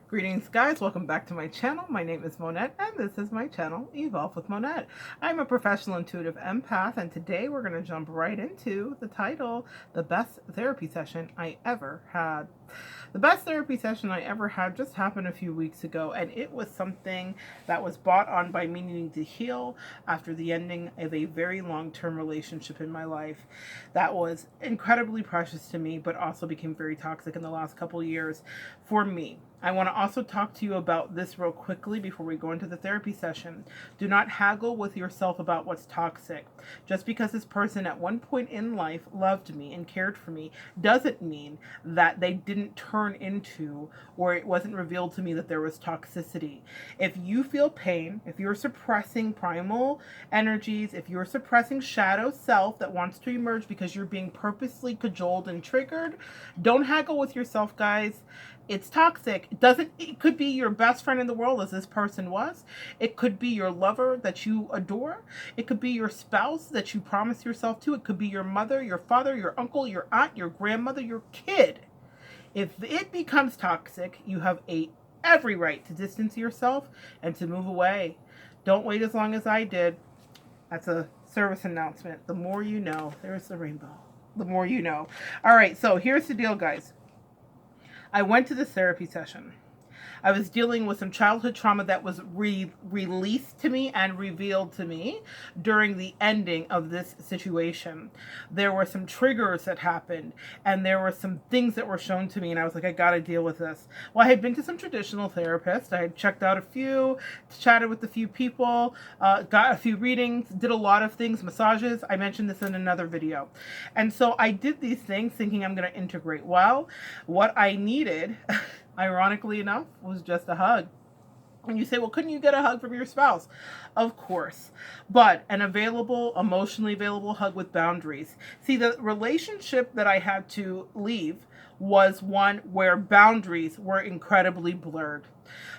Greetings guys, welcome back to my channel. My name is Monette and this is my channel, Evolve with Monette. I'm a professional intuitive empath and today we're going to jump right into the title, The Best Therapy Session I Ever Had. The best therapy session I ever had just happened a few weeks ago, and it was something that was brought on by me needing to heal after the ending of a very long-term relationship in my life that was incredibly precious to me, but also became very toxic in the last couple years for me. I want to also talk to you about this real quickly before we go into the therapy session. Do not haggle with yourself about what's toxic. Just because this person at one point in life loved me and cared for me doesn't mean that they didn't turn into, or it wasn't revealed to me that there was toxicity. If you feel pain, if you're suppressing primal energies, if you're suppressing shadow self that wants to emerge because you're being purposely cajoled and triggered, don't haggle with yourself, guys. It's toxic. It could be your best friend in the world, as this person was. It could be your lover that you adore. It could be your spouse that you promise yourself to. It could be your mother, your father, your uncle, your aunt, your grandmother, your kid. If it becomes toxic, you have every right to distance yourself and to move away. Don't wait as long as I did. That's a service announcement. The more you know. There's the rainbow. The more you know. All right, so here's the deal, guys. I went to this therapy session. I was dealing with some childhood trauma that was released to me and revealed to me during the ending of this situation. There were some triggers that happened, and there were some things that were shown to me, and I was like, I gotta deal with this. Well, I had been to some traditional therapists. I had checked out a few, chatted with a few people, got a few readings, did a lot of things, massages. I mentioned this in another video. And so I did these things thinking I'm going to integrate. Well, what I needed ironically enough, was just a hug. And you say, well, couldn't you get a hug from your spouse? Of course. But an emotionally available hug with boundaries. See, the relationship that I had to leave was one where boundaries were incredibly blurred.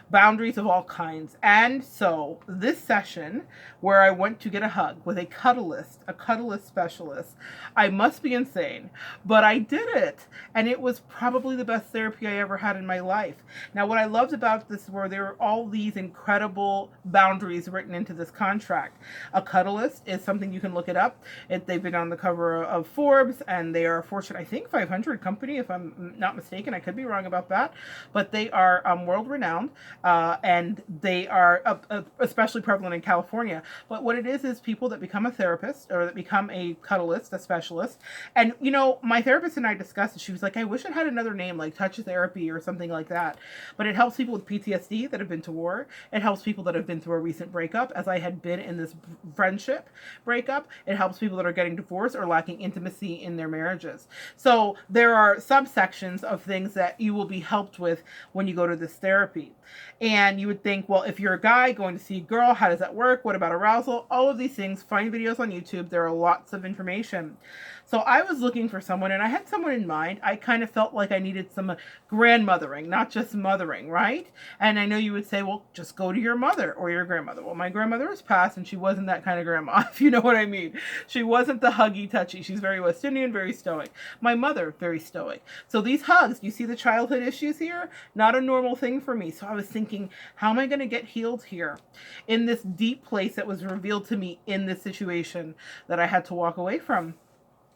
Boundaries of all kinds. And so this session where I went to get a hug with a cuddlist specialist, I must be insane, but I did it. And it was probably the best therapy I ever had in my life. Now, what I loved about this were there were all these incredible boundaries written into this contract. A cuddlist is something you can look it up. They've been on the cover of Forbes, and they are a Fortune, I think, 500 company, if I'm not mistaken. I could be wrong about that. But they are world renowned. And they are especially prevalent in California. But what it is people that become a therapist or that become a cuddlist, a specialist. And, you know, my therapist and I discussed it. She was like, I wish it had another name like touch therapy or something like that. But it helps people with PTSD that have been to war. It helps people that have been through a recent breakup, as I had been in this friendship breakup. It helps people that are getting divorced or lacking intimacy in their marriages. So there are subsections of things that you will be helped with when you go to this therapy. And you would think, well, if you're a guy going to see a girl, how does that work? What about arousal? All of these things, find videos on YouTube. There are lots of information. So I was looking for someone, and I had someone in mind. I kind of felt like I needed some grandmothering, not just mothering, right? And I know you would say, well, just go to your mother or your grandmother. Well, my grandmother was passed, and she wasn't that kind of grandma, if you know what I mean. She wasn't the huggy, touchy. She's very West Indian, very stoic. My mother, very stoic. So these hugs, you see the childhood issues here? Not a normal thing for me. So I was thinking, how am I going to get healed here in this deep place that was revealed to me in this situation that I had to walk away from?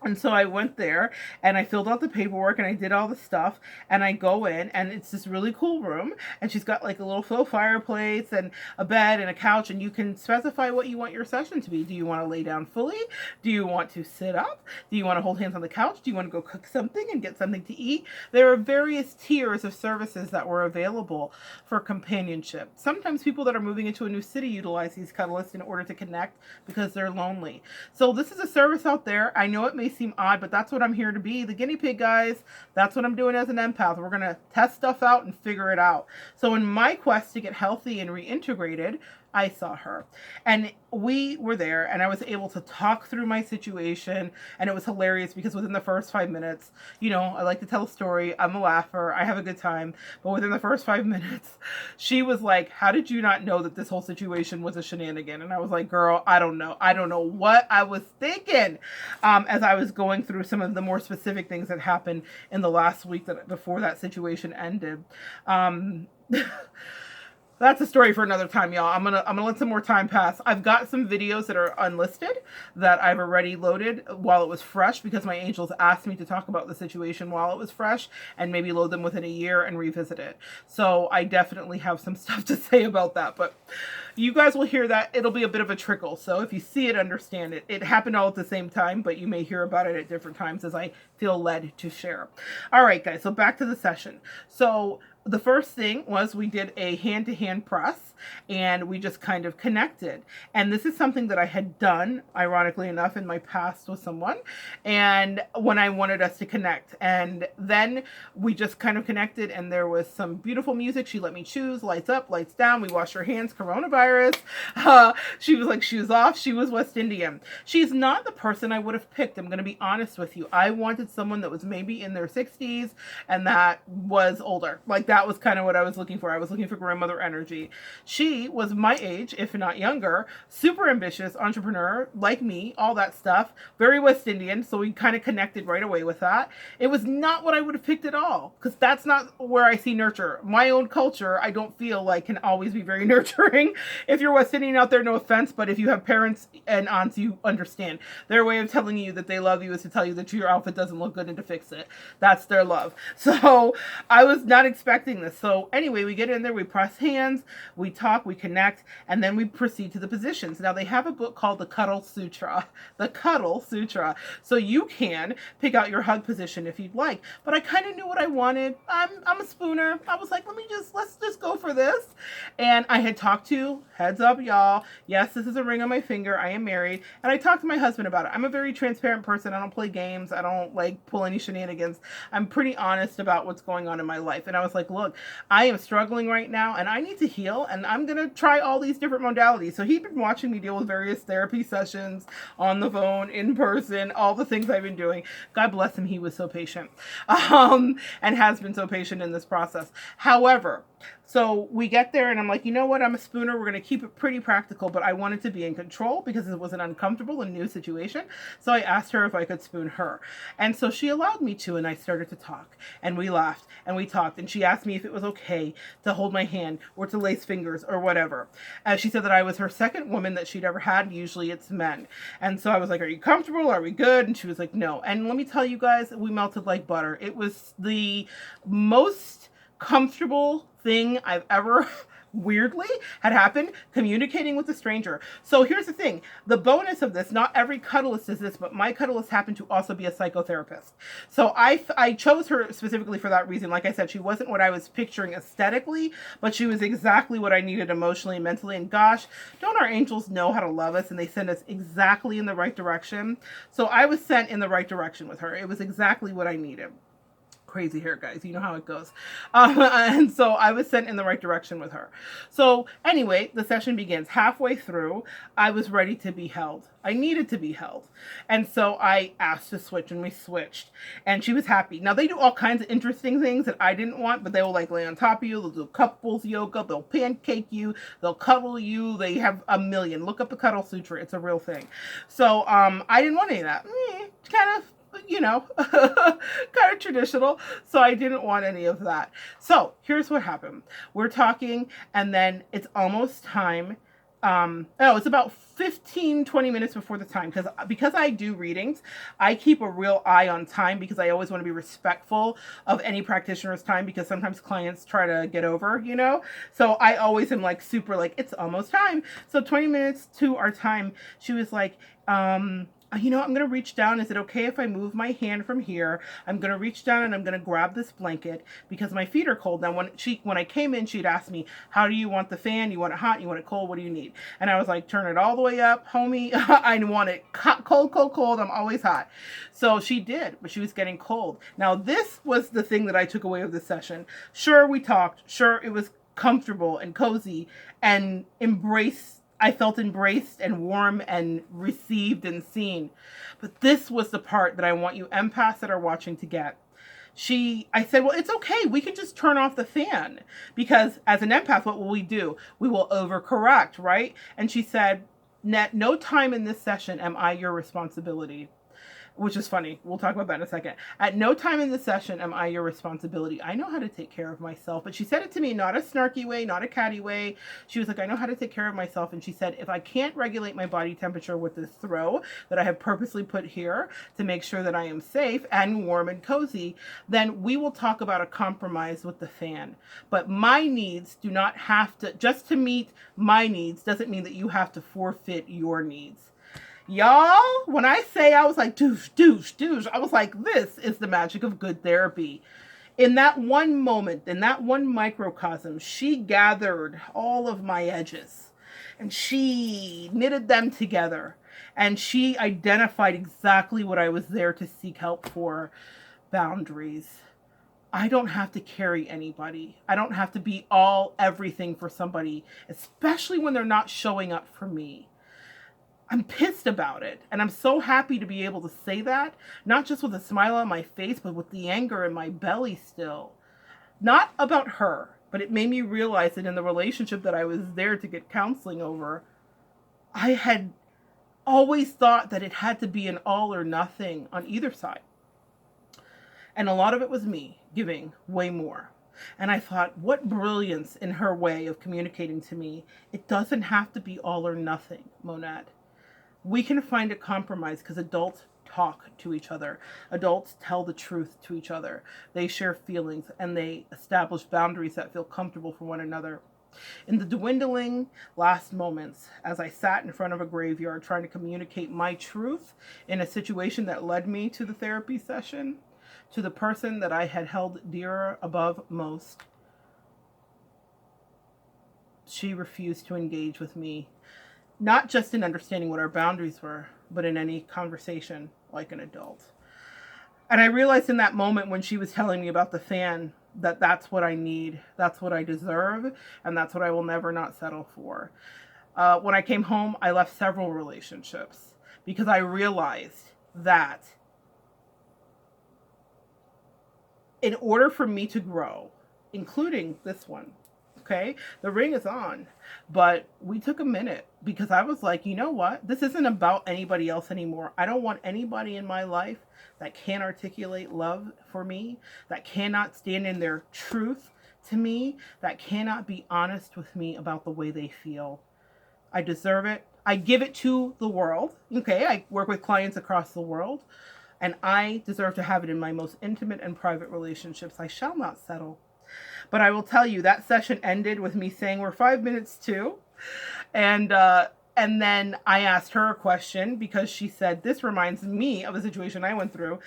And so I went there and I filled out the paperwork and I did all the stuff, and I go in and it's this really cool room, and she's got like a little faux fireplace and a bed and a couch, and you can specify what you want your session to be. Do you want to lay down fully? Do you want to sit up? Do you want to hold hands on the couch? Do you want to go cook something and get something to eat? There are various tiers of services that were available for companionship. Sometimes people that are moving into a new city utilize these cuddlists in order to connect because they're lonely. So this is a service out there. I know it may seem odd, but that's what I'm here to be, the guinea pig, guys. That's what I'm doing as an empath. We're going to test stuff out and figure it out. So in my quest to get healthy and reintegrated, I saw her. And we were there, and I was able to talk through my situation. And it was hilarious because within the first 5 minutes, you know, I like to tell a story. I'm a laugher. I have a good time. But within the first 5 minutes, she was like, "How did you not know that this whole situation was a shenanigan?" And I was like, "Girl, I don't know. I don't know what I was thinking," as I was going through some of the more specific things that happened in the last week that before that situation ended. That's a story for another time, y'all. I'm gonna let some more time pass. I've got some videos that are unlisted that I've already loaded while it was fresh, because my angels asked me to talk about the situation while it was fresh and maybe load them within a year and revisit it. So I definitely have some stuff to say about that, but you guys will hear that. It'll be a bit of a trickle. So if you see it, understand it. It happened all at the same time, but you may hear about it at different times as I feel led to share. All right, guys. So back to the session. So the first thing was we did a hand-to-hand press, and we just kind of connected. And this is something that I had done, ironically enough, in my past with someone, and when I wanted us to connect. And then we just kind of connected, and there was some beautiful music. She let me choose, lights up, lights down. We washed our hands, coronavirus. She was like, shoes off. She was West Indian. She's not the person I would have picked. I'm going to be honest with you. I wanted someone that was maybe in their 60s and that was older. Like, that was kind of what I was looking for. I was looking for grandmother energy. She was my age, if not younger, super ambitious, entrepreneur, like me, all that stuff, very West Indian, so we kind of connected right away with that. It was not what I would have picked at all, because that's not where I see nurture. My own culture, I don't feel like can always be very nurturing. If you're West Indian out there, no offense, but if you have parents and aunts, you understand. Their way of telling you that they love you is to tell you that your outfit doesn't look good and to fix it. That's their love. So I was not expecting this. So anyway, we get in there, we press hands, we talk, we connect, and then we proceed to the positions. Now they have a book called The Cuddle Sutra. The Cuddle Sutra. So you can pick out your hug position if you'd like. But I kind of knew what I wanted. I'm a spooner. I was like, let's just go for this. And I had talked to, heads up y'all, yes, this is a ring on my finger. I am married. And I talked to my husband about it. I'm a very transparent person. I don't play games. I don't like pull any shenanigans. I'm pretty honest about what's going on in my life. And I was like, look, I am struggling right now and I need to heal, and I'm going to try all these different modalities. So he'd been watching me deal with various therapy sessions on the phone, in person, all the things I've been doing. God bless him. He was so patient, and has been so patient in this process. However, so we get there and I'm like, you know what? I'm a spooner. We're going to keep it pretty practical, but I wanted to be in control because it was an uncomfortable and new situation. So I asked her if I could spoon her. And so she allowed me to, and I started to talk, and we laughed and we talked, and she asked me if it was okay to hold my hand or to lace fingers or whatever. She said that I was her second woman that she'd ever had. Usually it's men. And so I was like, are you comfortable? Are we good? And she was like, no. And let me tell you guys, we melted like butter. It was the most comfortable thing I've ever weirdly had happened communicating with a stranger. So here's the thing, the bonus of this, not every cuddlist is this, but my cuddlist happened to also be a psychotherapist. So I chose her specifically for that reason. Like I said, she wasn't what I was picturing aesthetically, but she was exactly what I needed emotionally and mentally. And gosh, don't our angels know how to love us, and they send us exactly in the right direction. So I was sent in the right direction with her. It was exactly what I needed. Crazy hair, guys. You know how it goes. And so I was sent in the right direction with her. So anyway, the session begins. Halfway through, I was ready to be held. I needed to be held. And so I asked to switch, and we switched. And she was happy. Now, they do all kinds of interesting things that I didn't want, but they will like lay on top of you. They'll do couples yoga. They'll pancake you. They'll cuddle you. They have a million. Look up the Cuddle Sutra. It's a real thing. So I didn't want any of that. Kind of, you know, kind of traditional. So I didn't want any of that. So here's what happened. We're talking, and then it's almost time. It's about 15-20 minutes before the time, because I do readings, I keep a real eye on time, because I always want to be respectful of any practitioner's time, because sometimes clients try to get over, you know. So I always am like super like, it's almost time. So 20 minutes to our time, she was like, you know, I'm going to reach down. Is it okay if I move my hand from here? I'm going to reach down and I'm going to grab this blanket because my feet are cold. Now, when I came in, she'd asked me, how do you want the fan? You want it hot? You want it cold? What do you need? And I was like, turn it all the way up, homie. I want it cold, cold, cold. I'm always hot. So she did, but she was getting cold. Now, this was the thing that I took away of this session. Sure, we talked. Sure, it was comfortable and cozy and I felt embraced and warm and received and seen. But this was the part that I want you empaths that are watching to get. I said, well, it's okay. We can just turn off the fan, because as an empath, what will we do? We will overcorrect, right? And she said, Net, no time in this session am I your responsibility. Which is funny. We'll talk about that in a second. At no time in the session am I your responsibility. I know how to take care of myself. But she said it to me, not a snarky way, not a catty way. She was like, I know how to take care of myself. And she said, if I can't regulate my body temperature with this throw that I have purposely put here to make sure that I am safe and warm and cozy, then we will talk about a compromise with the fan. But my needs do not have to, just to meet my needs doesn't mean that you have to forfeit your needs. Y'all, when I say I was like, douche, douche, douche, I was like, this is the magic of good therapy. In that one moment, in that one microcosm, she gathered all of my edges and she knitted them together, and she identified exactly what I was there to seek help for: boundaries. I don't have to carry anybody. I don't have to be everything for somebody, especially when they're not showing up for me. I'm pissed about it. And I'm so happy to be able to say that, not just with a smile on my face, but with the anger in my belly still. Not about her, but it made me realize that in the relationship that I was there to get counseling over, I had always thought that it had to be an all or nothing on either side. And a lot of it was me giving way more. And I thought, what brilliance in her way of communicating to me. It doesn't have to be all or nothing, Monette. We can find a compromise because adults talk to each other. Adults tell the truth to each other. They share feelings and they establish boundaries that feel comfortable for one another. In the dwindling last moments, as I sat in front of a graveyard trying to communicate my truth in a situation that led me to the therapy session, to the person that I had held dearer above most, she refused to engage with me. Not just in understanding what our boundaries were, but in any conversation like an adult. And I realized in that moment when she was telling me about the fan that that's what I need, that's what I deserve, and that's what I will never not settle for. When I came home, I left several relationships because I realized that in order for me to grow, including this one, okay, the ring is on, but we took a minute because I was like, you know what? This isn't about anybody else anymore. I don't want anybody in my life that can't articulate love for me, that cannot stand in their truth to me, that cannot be honest with me about the way they feel. I deserve it. I give it to the world. Okay, I work with clients across the world, and I deserve to have it in my most intimate and private relationships. I shall not settle. But I will tell you, that session ended with me saying we're 5 minutes to. And then I asked her a question because she said, this reminds me of a situation I went through.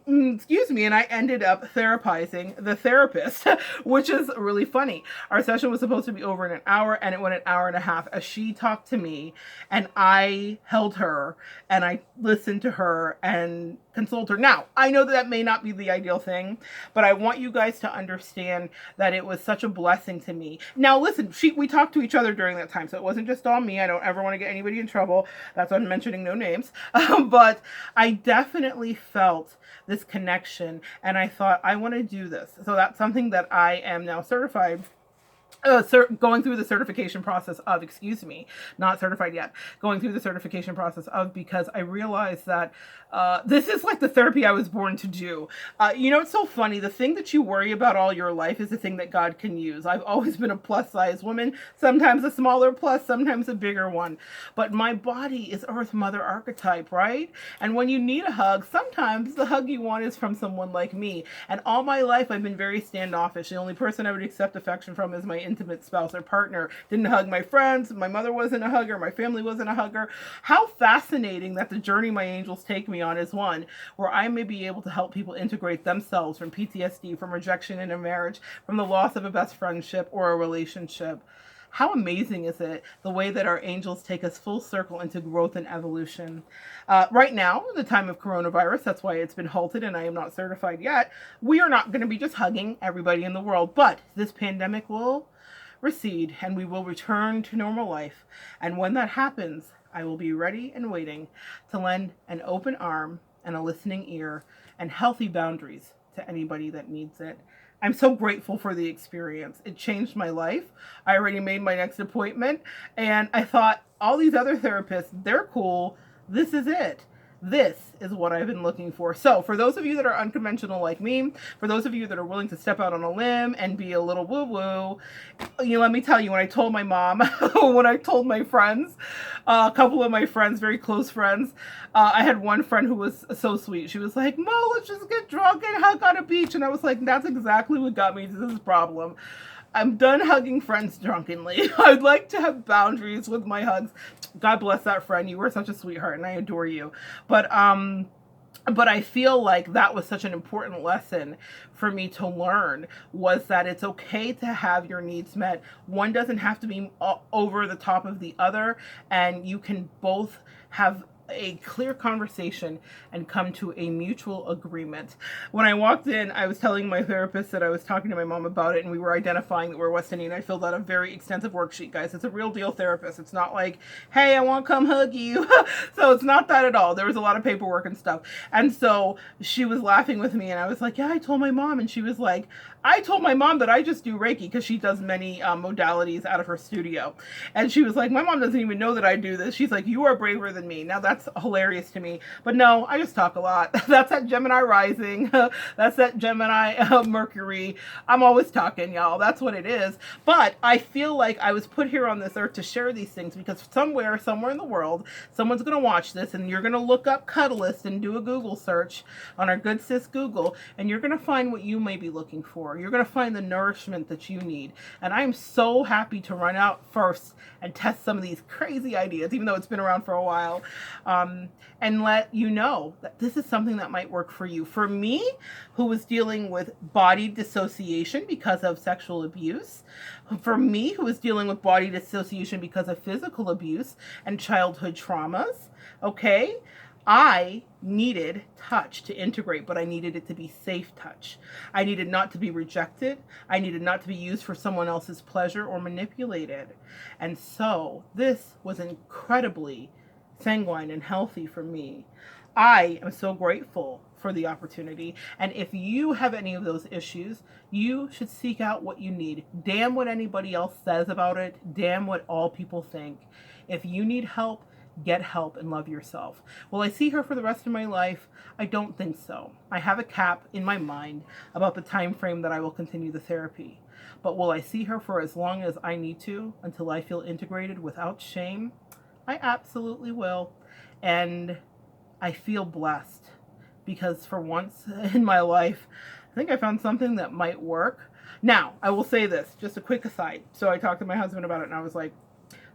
Excuse me, and I ended up therapizing the therapist, which is really funny. Our session was supposed to be over in an hour, and it went an hour and a half as she talked to me, and I held her, and I listened to her and consoled her. Now, I know that may not be the ideal thing, but I want you guys to understand that it was such a blessing to me. Now, listen, we talked to each other during that time, so it wasn't just all me. I don't ever want to get anybody in trouble. That's why I'm mentioning no names. But I definitely felt this connection, and I thought, I want to do this. So that's something that I am now certified, going through the certification process of, not certified yet, going through the certification process of, because I realized that this is like the therapy I was born to do. It's so funny. The thing that you worry about all your life is the thing that God can use. I've always been a plus size woman, sometimes a smaller plus, sometimes a bigger one. But my body is Earth Mother archetype, right? And when you need a hug, sometimes the hug you want is from someone like me. And all my life, I've been very standoffish. The only person I would accept affection from is my intimate spouse or partner. Didn't hug my friends. My mother wasn't a hugger. My family wasn't a hugger. How fascinating that the journey my angels take me on is one where I may be able to help people integrate themselves from PTSD, from rejection in a marriage, from the loss of a best friendship or a relationship. How amazing is it the way that our angels take us full circle into growth and evolution? Right now, in the time of coronavirus, that's why it's been halted and I am not certified yet, we are not going to be just hugging everybody in the world, but this pandemic will recede and we will return to normal life. And when that happens, I will be ready and waiting to lend an open arm and a listening ear and healthy boundaries to anybody that needs it. I'm so grateful for the experience. It changed my life. I already made my next appointment and I thought, all these other therapists, they're cool. This is it. This is what I've been looking for. So for those of you that are unconventional like me, for those of you that are willing to step out on a limb and be a little woo-woo, let me tell you, when I told my mom, when I told my friends, a couple of my friends, very close friends, I had one friend who was so sweet. She was like, Mo, let's just get drunk and hug on a beach. And I was like, that's exactly what got me to this problem. I'm done hugging friends drunkenly. I'd like to have boundaries with my hugs. God bless that friend. You were such a sweetheart and I adore you. But I feel like that was such an important lesson for me to learn, was that it's okay to have your needs met. One doesn't have to be over the top of the other, and you can both have a clear conversation and come to a mutual agreement. When I walked in, I was telling my therapist that I was talking to my mom about it, and we were identifying that we're West Indian. I filled out a very extensive worksheet, guys. It's a real deal therapist. It's not like, hey, I want to come hug you. So it's not that at all. There was a lot of paperwork and stuff. And so she was laughing with me, and I was like, yeah, I told my mom. And she was like, I told my mom that I just do Reiki, because she does many modalities out of her studio. And she was like, my mom doesn't even know that I do this. She's like, you are braver than me. Now that's hilarious to me. But no, I just talk a lot. That's that Gemini rising. That's that Gemini Mercury. I'm always talking, y'all. That's what it is. But I feel like I was put here on this earth to share these things, because somewhere in the world, someone's going to watch this, and you're going to look up Cuddlist and do a Google search on our good sis Google, and you're going to find what you may be looking for. You're going to find the nourishment that you need. And I'm so happy to run out first and test some of these crazy ideas, even though it's been around for a while, and let you know that this is something that might work for you. For me, who was dealing with body dissociation because of sexual abuse, for me, who was dealing with body dissociation because of physical abuse and childhood traumas, okay, I needed touch to integrate, but I needed it to be safe touch. I needed not to be rejected. I needed not to be used for someone else's pleasure or manipulated. And so this was incredibly sanguine and healthy for me. I am so grateful for the opportunity. And if you have any of those issues, you should seek out what you need. Damn what anybody else says about it. Damn what all people think. If you need help, get help and love yourself. Will I see her for the rest of my life? I don't think so. I have a cap in my mind about the time frame that I will continue the therapy. But will I see her for as long as I need to, until I feel integrated without shame? I absolutely will. And I feel blessed, because for once in my life, I think I found something that might work. Now, I will say this, just a quick aside. So I talked to my husband about it, and I was like,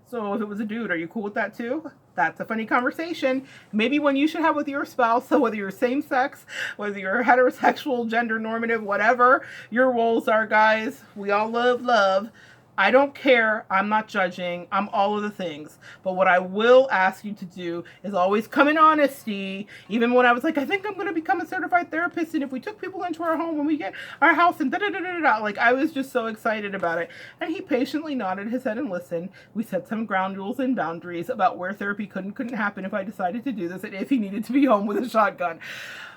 so if it was a dude, are you cool with that too? That's a funny conversation. Maybe one you should have with your spouse. So whether you're same sex, whether you're heterosexual, gender normative, whatever your roles are, guys, we all love love. I don't care. I'm not judging. I'm all of the things. But what I will ask you to do is always come in honesty. Even when I was like, I think I'm going to become a certified therapist, and if we took people into our home when we get our house and da-da-da-da-da, like I was just so excited about it. And he patiently nodded his head and listened. We set some ground rules and boundaries about where therapy couldn't happen if I decided to do this, and if he needed to be home with a shotgun.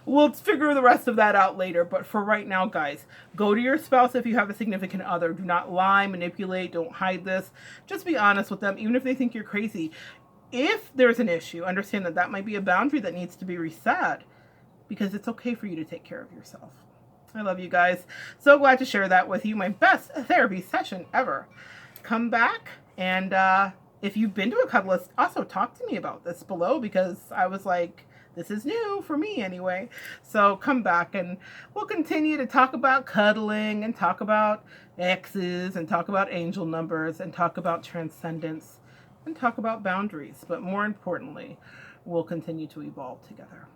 We'll figure the rest of that out later. But for right now, guys, go to your spouse if you have a significant other. Do not lie, manipulate, don't hide this. Just be honest with them, even if they think you're crazy. If there's an issue, understand that that might be a boundary that needs to be reset, because it's okay for you to take care of yourself. I love you guys. So glad to share that with you. My best therapy session ever. Come back, and if you've been to a Cuddlist, also talk to me about this below, because I was like, this is new for me anyway. So come back and we'll continue to talk about cuddling, and talk about exes, and talk about angel numbers, and talk about transcendence, and talk about boundaries. But more importantly, we'll continue to evolve together.